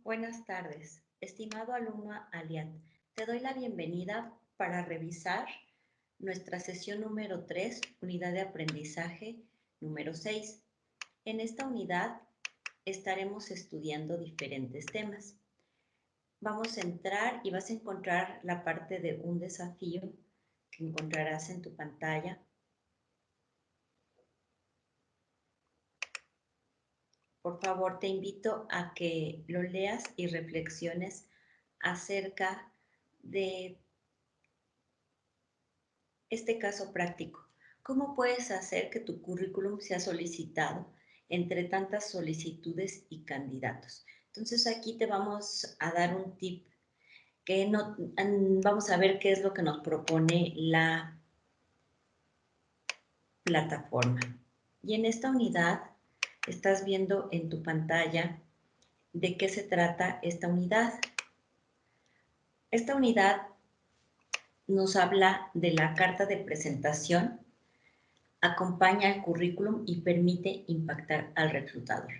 Buenas tardes, estimado alumno Aliat. Te doy la bienvenida para revisar nuestra sesión número 3, unidad de aprendizaje número 6. En esta unidad estaremos estudiando diferentes temas. Vamos a entrar y vas a encontrar la parte de un desafío que encontrarás en tu pantalla. Por favor, te invito a que lo leas y reflexiones acerca de este caso práctico. ¿Cómo puedes hacer que tu currículum sea solicitado entre tantas solicitudes y candidatos? Entonces aquí te vamos a dar un tip que vamos a ver qué es lo que nos propone la plataforma. Y en esta unidad estás viendo en tu pantalla de qué se trata esta unidad. Esta unidad nos habla de la carta de presentación, acompaña al currículum y permite impactar al reclutador.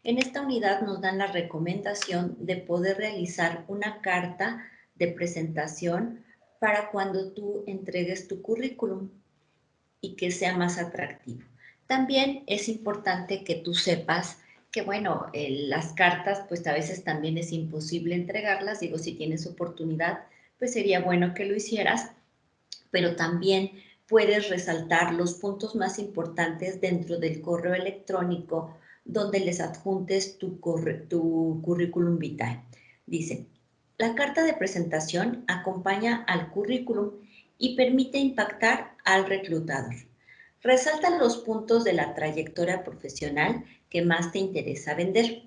En esta unidad nos dan la recomendación de poder realizar una carta de presentación para cuando tú entregues tu currículum y que sea más atractivo. También es importante que tú sepas que, bueno, las cartas, pues a veces también es imposible entregarlas. Digo, si tienes oportunidad, pues sería bueno que lo hicieras, pero también puedes resaltar los puntos más importantes dentro del correo electrónico donde les adjuntes tu currículum vitae. Dice, la carta de presentación acompaña al currículum y permite impactar al reclutador. Resalta los puntos de la trayectoria profesional que más te interesa vender.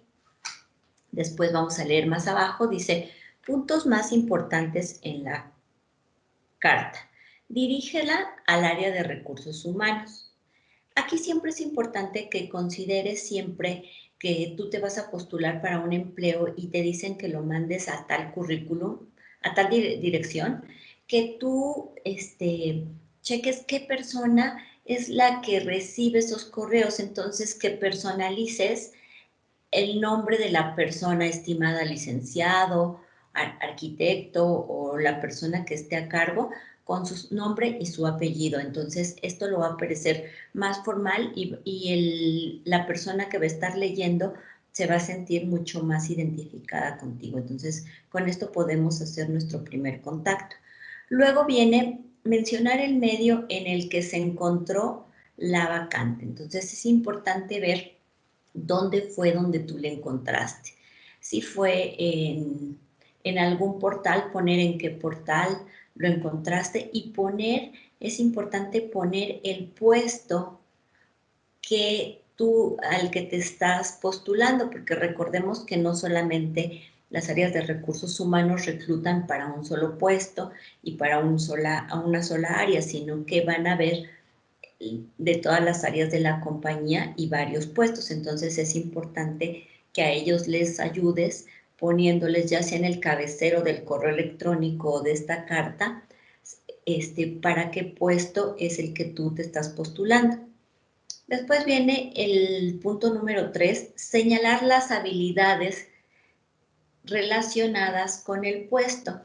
Después vamos a leer más abajo, dice, puntos más importantes en la carta. Dirígela al área de recursos humanos. Aquí siempre es importante que consideres siempre que tú te vas a postular para un empleo y te dicen que lo mandes a tal currículum, a tal dirección, que tú cheques qué persona es la que recibe esos correos, entonces que personalices el nombre de la persona, estimada licenciado, arquitecto o la persona que esté a cargo con su nombre y su apellido. Entonces, esto lo va a parecer más formal y la persona que va a estar leyendo se va a sentir mucho más identificada contigo. Entonces, con esto podemos hacer nuestro primer contacto. Luego viene mencionar el medio en el que se encontró la vacante. Entonces, es importante ver dónde fue donde tú le encontraste. Si fue en algún portal, poner en qué portal lo encontraste y poner, es importante poner el puesto que tú, al que te estás postulando, porque recordemos que no solamente las áreas de recursos humanos reclutan para un solo puesto y para una sola área, sino que van a ver de todas las áreas de la compañía y varios puestos. Entonces es importante que a ellos les ayudes poniéndoles ya sea en el cabecero del correo electrónico o de esta carta, para qué puesto es el que tú te estás postulando. Después viene el punto número 3, señalar las habilidades relacionadas con el puesto.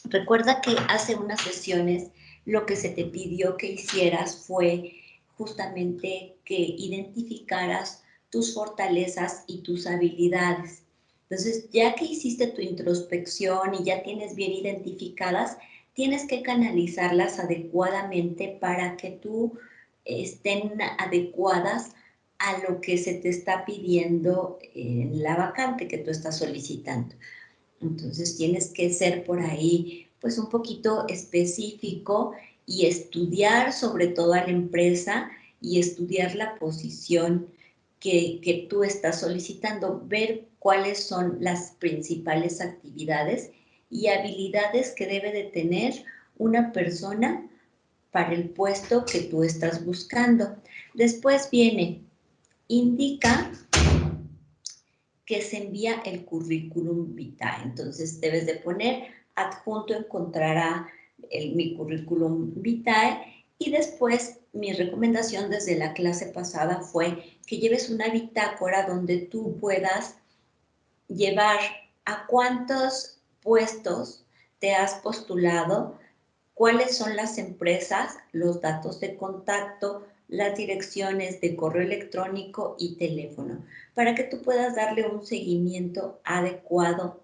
Recuerda que hace unas sesiones lo que se te pidió que hicieras fue justamente que identificaras tus fortalezas y tus habilidades. Entonces, ya que hiciste tu introspección y ya tienes bien identificadas, tienes que canalizarlas adecuadamente para que tú estén adecuadas a lo que se te está pidiendo en la vacante que tú estás solicitando. Entonces tienes que ser por ahí pues un poquito específico y estudiar sobre todo a la empresa y estudiar la posición que tú estás solicitando, ver cuáles son las principales actividades y habilidades que debe de tener una persona para el puesto que tú estás buscando. Después viene, indica que se envía el currículum vitae. Entonces debes de poner adjunto, encontrará mi currículum vitae y después mi recomendación desde la clase pasada fue que lleves una bitácora donde tú puedas llevar ¿A cuántos puestos te has postulado? ¿Cuáles son las empresas? Los datos de contacto, las direcciones de correo electrónico y teléfono, para que tú puedas darle un seguimiento adecuado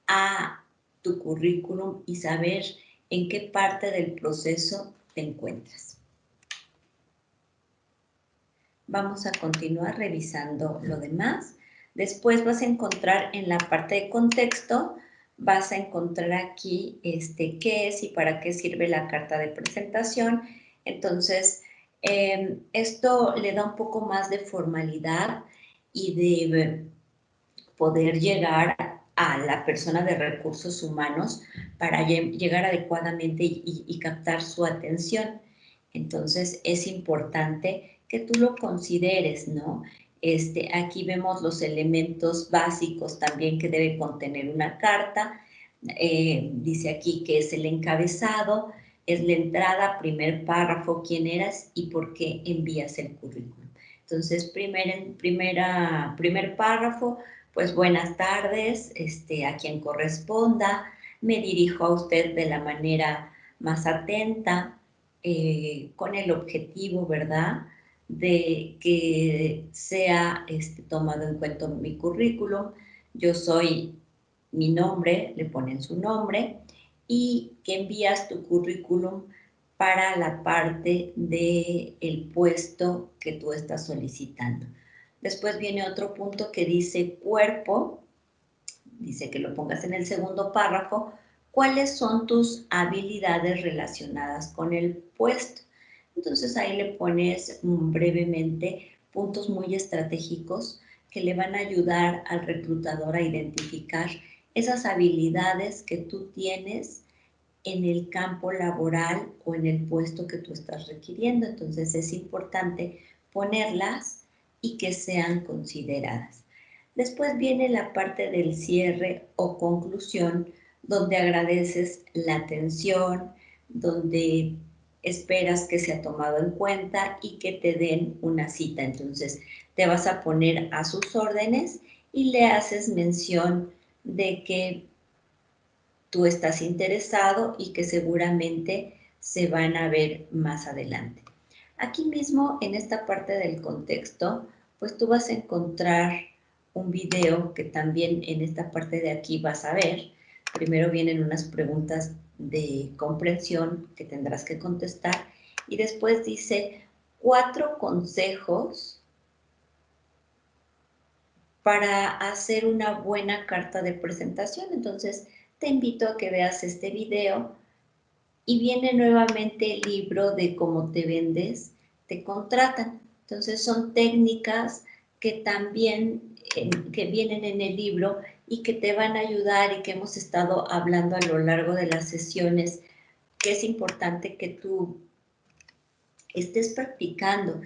a tu currículum y saber en qué parte del proceso te encuentras. Vamos a continuar revisando lo demás. Después vas a encontrar en la parte de contexto, vas a encontrar aquí qué es y para qué sirve la carta de presentación. Entonces, esto le da un poco más de formalidad y de poder llegar a la persona de recursos humanos para llegar adecuadamente y captar su atención. Entonces, es importante que tú lo consideres, ¿no? Aquí vemos los elementos básicos también que debe contener una carta. Dice aquí que es el encabezado, es la entrada, primer párrafo, quién eras y por qué envías el currículum. Entonces, primer párrafo, pues buenas tardes, a quien corresponda, me dirijo a usted de la manera más atenta, con el objetivo, ¿verdad?, de que sea tomado en cuenta mi currículum. Yo soy mi nombre, le ponen su nombre, y que envías tu currículum para la parte del puesto que tú estás solicitando. Después viene otro punto que dice cuerpo, dice que lo pongas en el segundo párrafo, cuáles son tus habilidades relacionadas con el puesto. Entonces ahí le pones brevemente puntos muy estratégicos que le van a ayudar al reclutador a identificar esas habilidades que tú tienes en el campo laboral o en el puesto que tú estás requiriendo. Entonces es importante ponerlas y que sean consideradas. Después viene la parte del cierre o conclusión, donde agradeces la atención, donde esperas que sea tomado en cuenta y que te den una cita. Entonces te vas a poner a sus órdenes y le haces mención de que tú estás interesado y que seguramente se van a ver más adelante. Aquí mismo, en esta parte del contexto, pues tú vas a encontrar un video que también en esta parte de aquí vas a ver. Primero vienen unas preguntas de comprensión que tendrás que contestar y después dice 4 consejos para hacer una buena carta de presentación. Entonces, te invito a que veas este video y viene nuevamente el libro de cómo te vendes, te contratan. Entonces, son técnicas que también que vienen en el libro y que te van a ayudar y que hemos estado hablando a lo largo de las sesiones, que es importante que tú estés practicando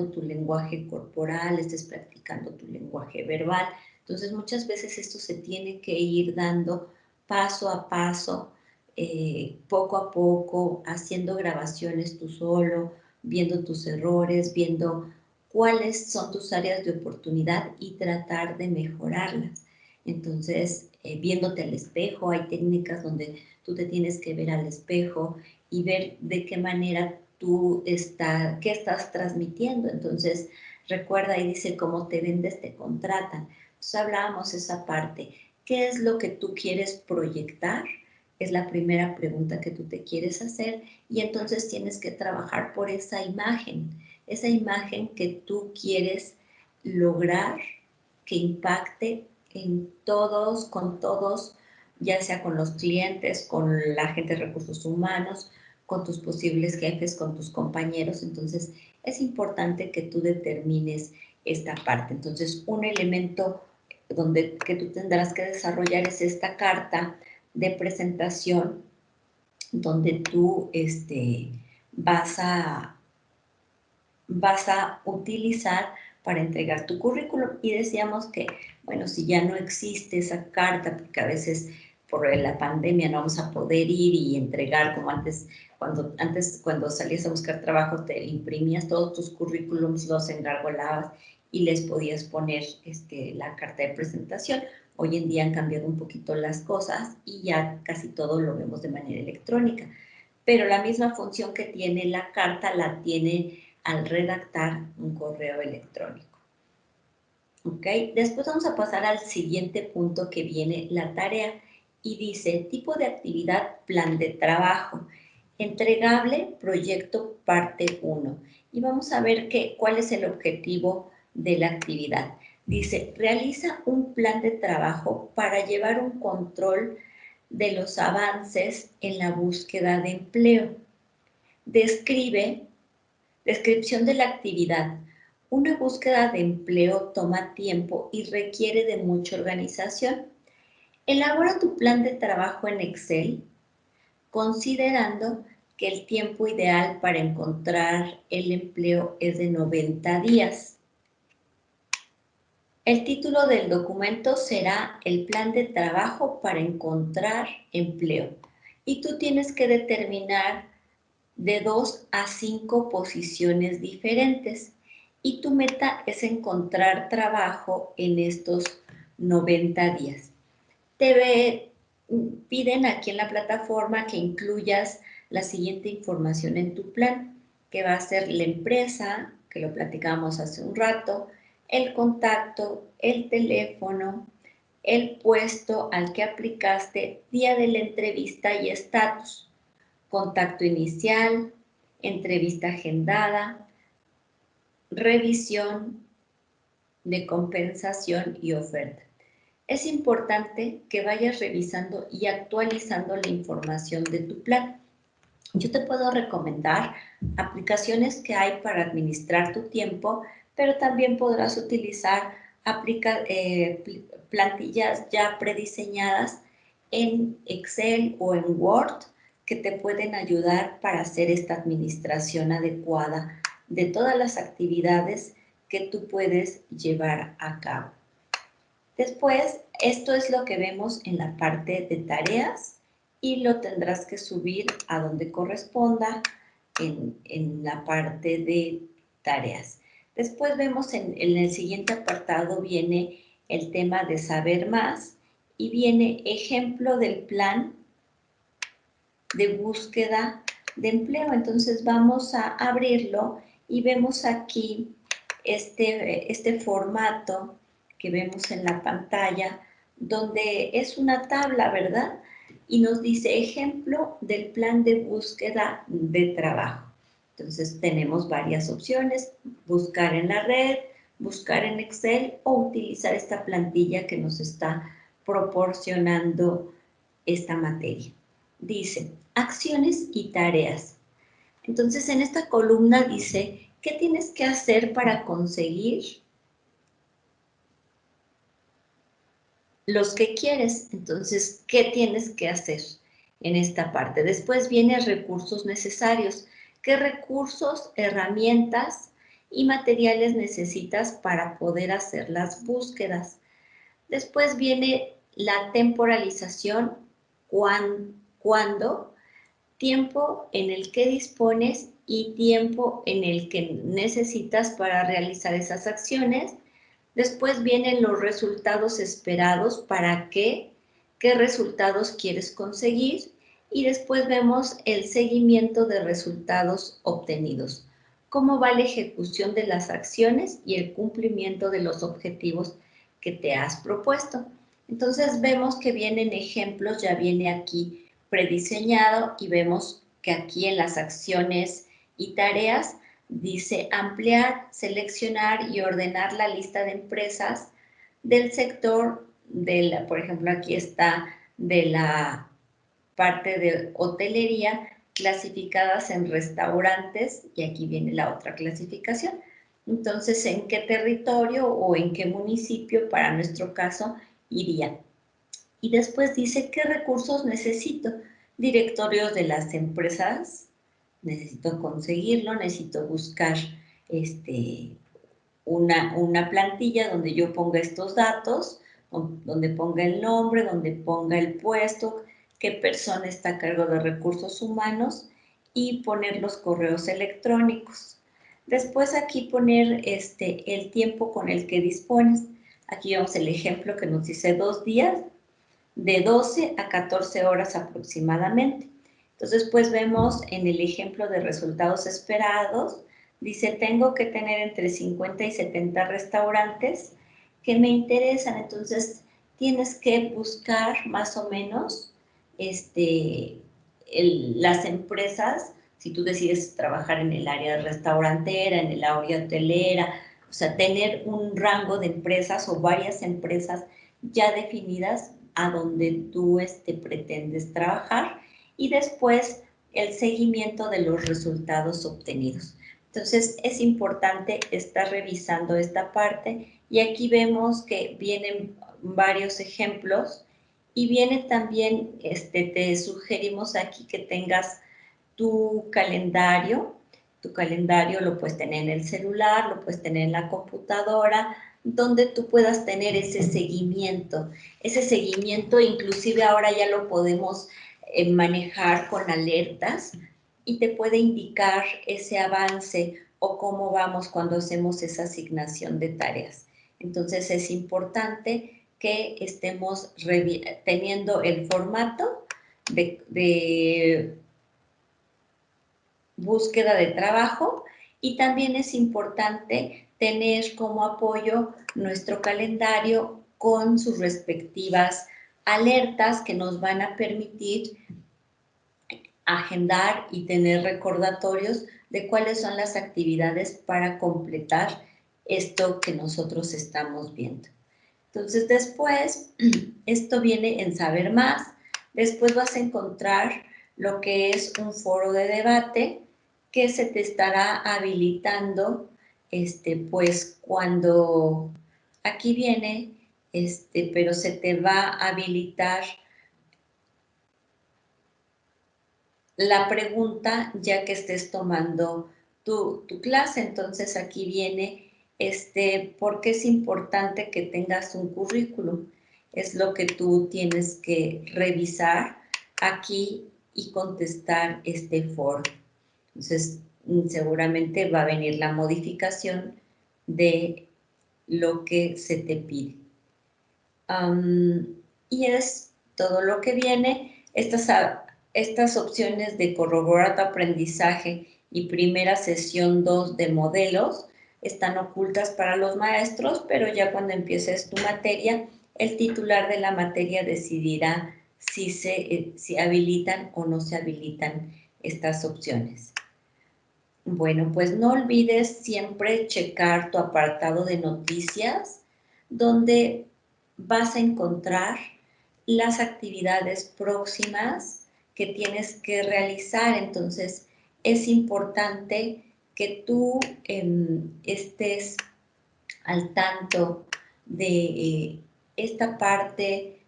tu lenguaje corporal, estés practicando tu lenguaje verbal. Entonces, muchas veces esto se tiene que ir dando paso a paso, poco a poco, haciendo grabaciones tú solo, viendo tus errores, viendo cuáles son tus áreas de oportunidad y tratar de mejorarlas. Entonces, viéndote al espejo, hay técnicas donde tú te tienes que ver al espejo y ver de qué manera qué estás transmitiendo. Entonces, recuerda y dice, cómo te vendes, te contratan. Entonces, hablábamos esa parte. ¿Qué es lo que tú quieres proyectar? Es la primera pregunta que tú te quieres hacer y entonces tienes que trabajar por esa imagen que tú quieres lograr, que impacte en todos, con todos, ya sea con los clientes, con la gente de recursos humanos, con tus posibles jefes, con tus compañeros. Entonces, es importante que tú determines esta parte. Entonces, un elemento que tú tendrás que desarrollar es esta carta de presentación donde tú vas a utilizar para entregar tu currículum. Y decíamos que, bueno, si ya no existe esa carta, porque a veces por la pandemia no vamos a poder ir y entregar como antes, cuando salías a buscar trabajo, te imprimías todos tus currículums, los engargolabas y les podías poner la carta de presentación. Hoy en día han cambiado un poquito las cosas y ya casi todo lo vemos de manera electrónica. Pero la misma función que tiene la carta la tiene al redactar un correo electrónico. ¿Ok? Después vamos a pasar al siguiente punto que viene la tarea y dice tipo de actividad, plan de trabajo, entregable, proyecto, parte 1. Y vamos a ver cuál es el objetivo de la actividad. Dice, realiza un plan de trabajo para llevar un control de los avances en la búsqueda de empleo. Descripción de la actividad. Una búsqueda de empleo toma tiempo y requiere de mucha organización. Elabora tu plan de trabajo en Excel, considerando que el tiempo ideal para encontrar el empleo es de 90 días. El título del documento será el plan de trabajo para encontrar empleo. Y tú tienes que determinar de 2 a 5 posiciones diferentes. Y tu meta es encontrar trabajo en estos 90 días. Te piden aquí en la plataforma que incluyas la siguiente información en tu plan, que va a ser la empresa, que lo platicamos hace un rato, el contacto, el teléfono, el puesto al que aplicaste, día de la entrevista y estatus, contacto inicial, entrevista agendada, revisión de compensación y oferta. Es importante que vayas revisando y actualizando la información de tu plan. Yo te puedo recomendar aplicaciones que hay para administrar tu tiempo, pero también podrás utilizar plantillas ya prediseñadas en Excel o en Word que te pueden ayudar para hacer esta administración adecuada de todas las actividades que tú puedes llevar a cabo. Después, esto es lo que vemos en la parte de tareas y lo tendrás que subir a donde corresponda en la parte de tareas. Después vemos en el siguiente apartado viene el tema de saber más y viene ejemplo del plan de búsqueda de empleo. Entonces vamos a abrirlo y vemos aquí este formato que vemos en la pantalla, donde es una tabla, ¿verdad? Y nos dice ejemplo del plan de búsqueda de trabajo. Entonces tenemos varias opciones, buscar en la red, buscar en Excel o utilizar esta plantilla que nos está proporcionando esta materia. Dice, acciones y tareas. Entonces en esta columna dice, ¿qué tienes que hacer para conseguir los que quieres? Entonces, ¿qué tienes que hacer en esta parte? Después viene recursos necesarios. ¿Qué recursos, herramientas y materiales necesitas para poder hacer las búsquedas? Después viene la temporalización, cuándo, tiempo en el que dispones y tiempo en el que necesitas para realizar esas acciones. Después vienen los resultados esperados, para qué resultados quieres conseguir, y después vemos el seguimiento de resultados obtenidos, cómo va la ejecución de las acciones y el cumplimiento de los objetivos que te has propuesto. Entonces vemos que vienen ejemplos, ya viene aquí prediseñado y vemos que aquí en las acciones y tareas dice ampliar, seleccionar y ordenar la lista de empresas del sector, por ejemplo, aquí está de la parte de hotelería, clasificadas en restaurantes, y aquí viene la otra clasificación. Entonces, ¿en qué territorio o en qué municipio, para nuestro caso, iría? Y después dice, ¿qué recursos necesito? Directorios de las empresas, necesito conseguirlo, necesito buscar una plantilla donde yo ponga estos datos, donde ponga el nombre, donde ponga el puesto, qué persona está a cargo de recursos humanos y poner los correos electrónicos. Después aquí poner el tiempo con el que dispones. Aquí vemos el ejemplo que nos dice 2 días, de 12 a 14 horas aproximadamente. Entonces, pues vemos en el ejemplo de resultados esperados, dice, tengo que tener entre 50 y 70 restaurantes que me interesan. Entonces, tienes que buscar más o menos las empresas, si tú decides trabajar en el área restaurantera, en el área hotelera, o sea, tener un rango de empresas o varias empresas ya definidas a donde tú pretendes trabajar y después el seguimiento de los resultados obtenidos. Entonces, es importante estar revisando esta parte y aquí vemos que vienen varios ejemplos y viene también, te sugerimos aquí que tengas tu calendario lo puedes tener en el celular, lo puedes tener en la computadora, donde tú puedas tener ese seguimiento inclusive ahora ya lo podemos manejar con alertas y te puede indicar ese avance o cómo vamos cuando hacemos esa asignación de tareas. Entonces es importante que estemos teniendo el formato de búsqueda de trabajo y también es importante tener como apoyo nuestro calendario con sus respectivas alertas que nos van a permitir agendar y tener recordatorios de cuáles son las actividades para completar esto que nosotros estamos viendo. Entonces después, esto viene en saber más, después vas a encontrar lo que es un foro de debate que se te estará habilitando, pues cuando, aquí viene, pero se te va a habilitar la pregunta ya que estés tomando tu clase. Entonces aquí viene por qué es importante que tengas un currículum. Es lo que tú tienes que revisar aquí y contestar este foro. Entonces seguramente va a venir la modificación de lo que se te pide. Y es todo lo que viene. Estas opciones de corroborar tu aprendizaje y primera sesión 2 de modelos están ocultas para los maestros, pero ya cuando empieces tu materia, el titular de la materia decidirá si habilitan o no se habilitan estas opciones. Bueno, pues no olvides siempre checar tu apartado de noticias, donde vas a encontrar las actividades próximas que tienes que realizar. Entonces, es importante que tú estés al tanto de esta parte,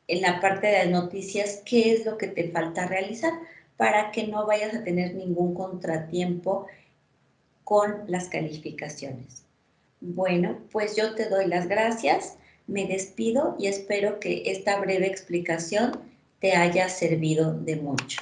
en la parte de las noticias, qué es lo que te falta realizar para que no vayas a tener ningún contratiempo con las calificaciones. Bueno, pues yo te doy las gracias, me despido y espero que esta breve explicación te haya servido de mucho.